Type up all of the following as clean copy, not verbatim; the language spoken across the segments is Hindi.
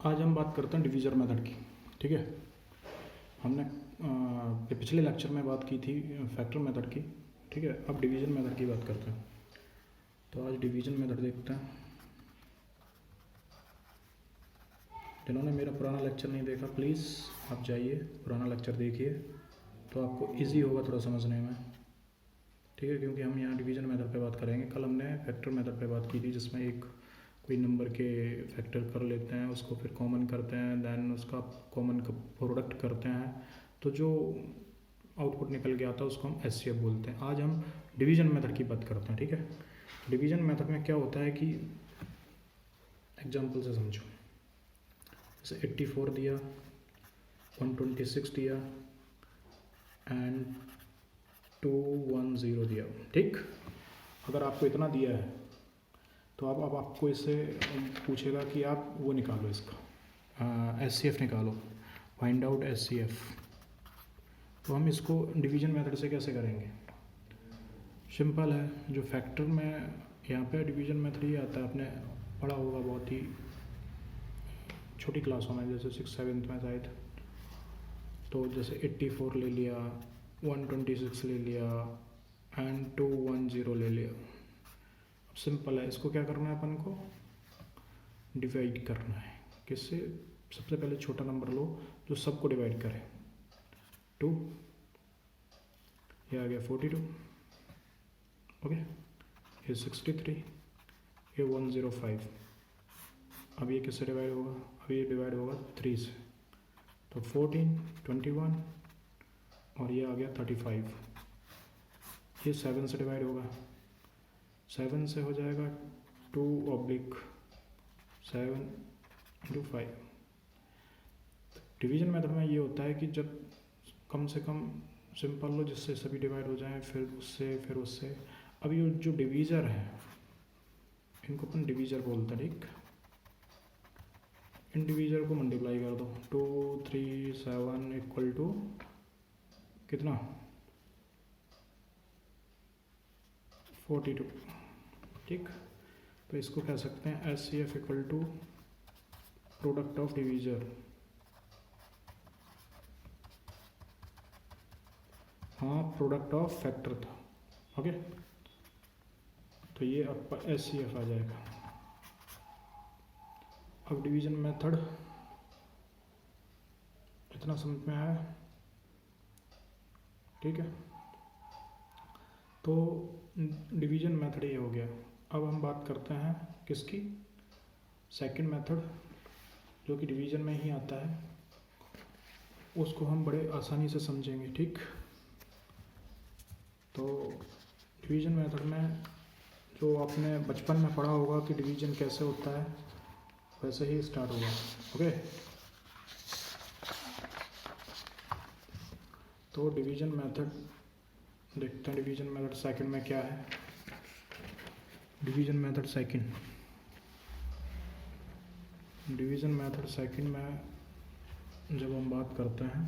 आज हम बात करते हैं डिवीज़र मेथड की। ठीक है, हमने पिछले लेक्चर में बात की थी फैक्टर मेथड की। ठीक है, अब डिवीज़न मेथड की बात करते हैं। तो आज डिवीज़न मेथड देखते हैं। जिन्होंने मेरा पुराना लेक्चर नहीं देखा प्लीज़ आप जाइए पुराना लेक्चर देखिए, तो आपको इजी होगा थोड़ा समझने में। ठीक है, क्योंकि हम यहाँ डिवीज़न मेथड पे बात करेंगे। कल हमने फैक्टर मेथड पे बात की थी, जिसमें एक कोई नंबर के फैक्टर कर लेते हैं, उसको फिर कॉमन करते हैं, देन उसका कॉमन का प्रोडक्ट करते हैं, तो जो आउटपुट निकल के आता है उसको हम एचसीएफ बोलते हैं। आज हम डिवीज़न मेथड की बात करते हैं। ठीक है, डिवीज़न मेथड में क्या होता है कि एग्जांपल से समझो। जैसे 84 दिया, 126 दिया एंड 210 दिया। ठीक, अगर आपको इतना दिया है तो अब आपको इससे पूछेगा कि आप वो निकालो, इसका एचसीएफ निकालो, फाइंड आउट एचसीएफ। तो हम इसको डिवीज़न मेथड से कैसे करेंगे? सिंपल है, जो फैक्टर में यहाँ पे डिवीज़न मेथड ही आता है, आपने पढ़ा होगा बहुत ही छोटी क्लासों में, जैसे 6-7 में शायद। तो जैसे 84 ले लिया, 126 ले लिया एंड 210 ले लिया। अब सिंपल है, इसको क्या करना है, अपन को डिवाइड करना है। किससे? सबसे पहले छोटा नंबर लो जो सबको डिवाइड करे। 2, ये आ गया 42, ओके, ये 63, ये 105। अब ये किससे डिवाइड होगा? अब ये डिवाइड होगा 3 से, तो 14, 21 और ये आ गया 35। ये 7 से डिवाइड होगा, 7 से हो जाएगा 2/7 × 5। डिवीज़न मेथड में ये होता है कि जब कम से कम सिंपल लो जिससे सभी डिवाइड हो जाएं, फिर उससे। अब ये जो डिवीज़र है इनको अपन डिवीज़र बोलते हैं। ठीक, इन डिवीज़र को मल्टीप्लाई कर दो। 2, 3, 7 इक्वल टू कितना? 42। ठीक, तो इसको कह सकते हैं HCF equal to product of divisor. हाँ, प्रोडक्ट ऑफ फैक्टर था। ओके, तो ये आपका एचसीएफ आ जाएगा। अब डिवीज़न मेथड इतना समझ में आया? ठीक है, तो डिवीज़न मेथड ये हो गया। अब हम बात करते हैं किसकी? सेकंड मेथड, जो कि डिवीज़न में ही आता है, उसको हम बड़े आसानी से समझेंगे। ठीक, तो डिवीज़न मेथड में जो आपने बचपन में पढ़ा होगा कि डिवीज़न कैसे होता है, वैसे ही स्टार्ट होगा। ओके, तो डिवीज़न मेथड देखते हैं। डिवीज़न मेथड सेकंड में क्या है? डिवीज़न मेथड सेकंड में जब हम बात करते हैं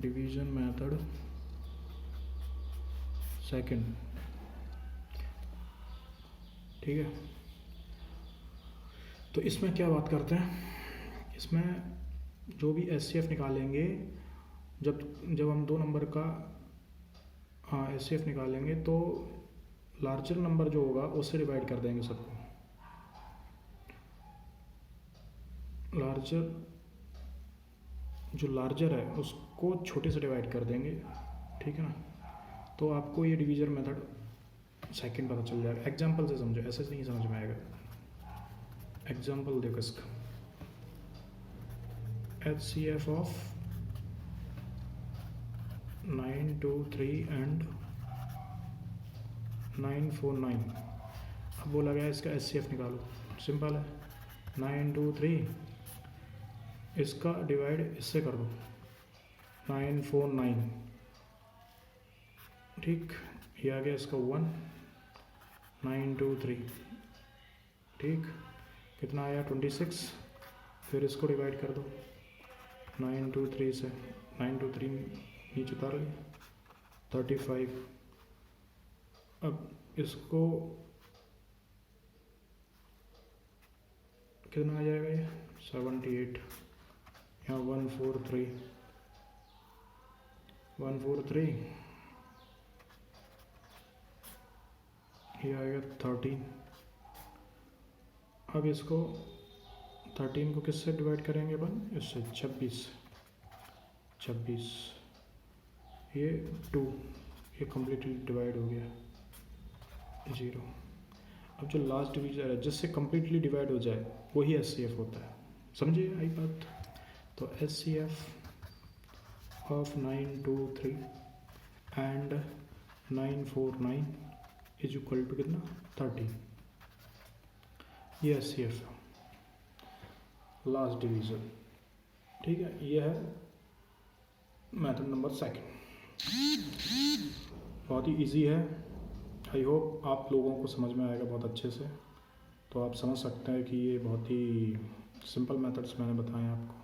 डिवीज़न मेथड सेकंड, ठीक है, तो इसमें क्या बात करते हैं? इसमें जो भी एचसीएफ निकालेंगे, जब हम दो नंबर का एचसीएफ निकालेंगे तो लार्जर नंबर जो होगा उससे डिवाइड कर देंगे सबको। जो लार्जर है उसको छोटे से डिवाइड कर देंगे। ठीक है ना, तो आपको ये डिवीज़र मेथड सेकंड पता चल जाएगा। एग्जांपल से समझो, ऐसे नहीं समझ में आएगा। एग्जांपल देखो इसका, एचसीएफ ऑफ 923 एंड 949। अब बोला गया इसका एचसीएफ निकालो। सिंपल है, 923 इसका डिवाइड इससे कर दो 949। ठीक, ये आ गया इसका 1, 923। ठीक, कितना आया? 26। फिर इसको डिवाइड कर दो 923 से, 923 नीचे उतार लिया, 35। अब इसको कितना आ जाएगा ये 78, यहाँ 143 ये आएगा 13। अब इसको 13 को किससे डिवाइड करेंगे अपन, इससे 26, ये 2, ये कम्प्लीटली डिवाइड हो गया 0। अब जो लास्ट डिवीजर है जिससे कम्प्लीटली डिवाइड हो जाए वही SCF होता है, समझिए आई बात। तो SCF of 923 and 949 is equal to कितना 13, ये SCF है लास्ट डिवीजन। ठीक है, ये है मेथड नंबर 2। बहुत ही इजी है, आई होप आप लोगों को समझ में आएगा बहुत अच्छे से। तो आप समझ सकते हैं कि ये बहुत ही सिंपल मेथड्स मैंने बताए हैं आपको,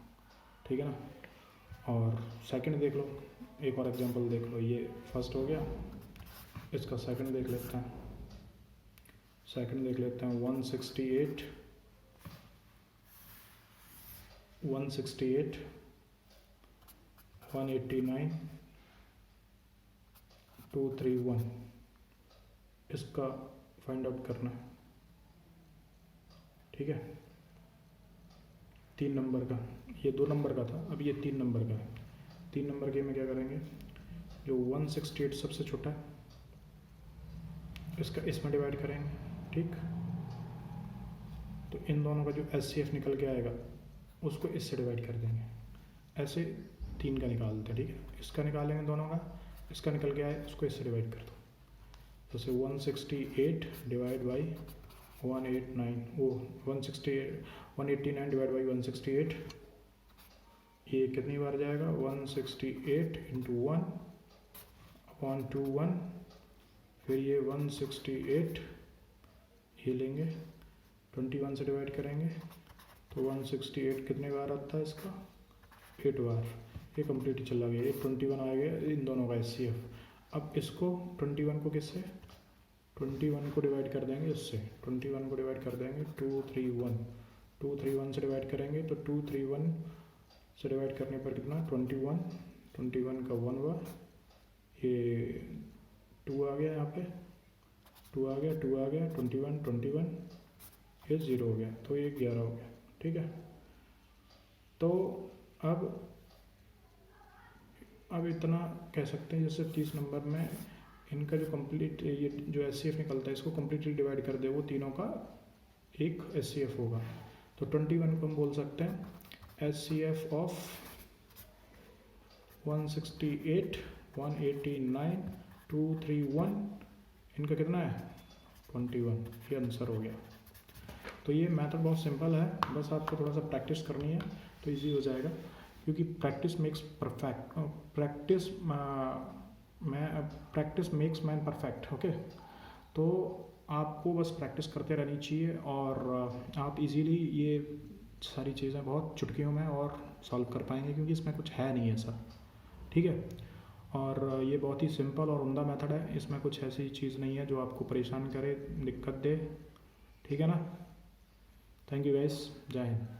ठीक है ना। और सेकंड देख लो, एक और एग्जांपल देख लो। ये फर्स्ट हो गया, इसका सेकंड देख लेते हैं। 168 189 231, इसका फाइंड आउट करना है, ठीक है। 3 नंबर का, ये 2 नंबर का था, अब ये 3 नंबर का है। 3 नंबर के में क्या करेंगे, जो 168 सबसे छोटा है इसका इसमें डिवाइड करेंगे, ठीक। तो इन दोनों का जो SCF निकल के आएगा उसको इससे डिवाइड कर देंगे, ऐसे 3 का निकालते हैं, ठीक है। इसका निकालेंगे दोनों का, इसका निकल के आए उसको इससे डिवाइड कर दो। जैसे 168 डिवाइड बाई 189, वो 189 डिवाइड बाई 168, ये कितनी बार जाएगा 168 इंटू 1/21, फिर ये 168 ये लेंगे 21 से डिवाइड करेंगे तो 168 कितने बार आता है इसका 8 बार। ये कंप्लीट चला गया, ये 21 आ गया इन दोनों का SCF। अब इसको 21 को किससे 21 को डिवाइड कर देंगे इससे, 21 को डिवाइड कर देंगे 231 से डिवाइड करेंगे तो 231 से डिवाइड करने पर कितना 21 का 1 बार, ये 2 आ गया, यहाँ पे 2 आ गया 21 ये 0 हो गया, तो ये 11 हो गया, ठीक है। तो अब इतना कह सकते हैं, जैसे 30 नंबर में इनका जो कंप्लीट ये जो SCF निकलता है इसको कम्प्लीटली डिवाइड कर दे, वो तीनों का एक SCF होगा। तो 21 को हम बोल सकते हैं SCF ऑफ 168 189 231, इनका कितना है 21, ये आंसर हो गया। तो ये मेथड बहुत सिंपल है, बस आपको थोड़ा सा प्रैक्टिस करनी है तो इजी हो जाएगा, क्योंकि practice makes perfect, practice makes man perfect, okay. तो आपको बस प्रैक्टिस करते रहनी चाहिए और आप इजीली ये सारी चीज़ें बहुत चुटकियों में और सॉल्व कर पाएंगे, क्योंकि इसमें कुछ है नहीं ऐसा, ठीक है। और ये बहुत ही सिंपल और उम्दा मेथड है, इसमें कुछ ऐसी चीज़ नहीं है जो आपको परेशान करे, दिक्कत दे, ठीक है ना। थैंक यू गाइस, जय हिंद।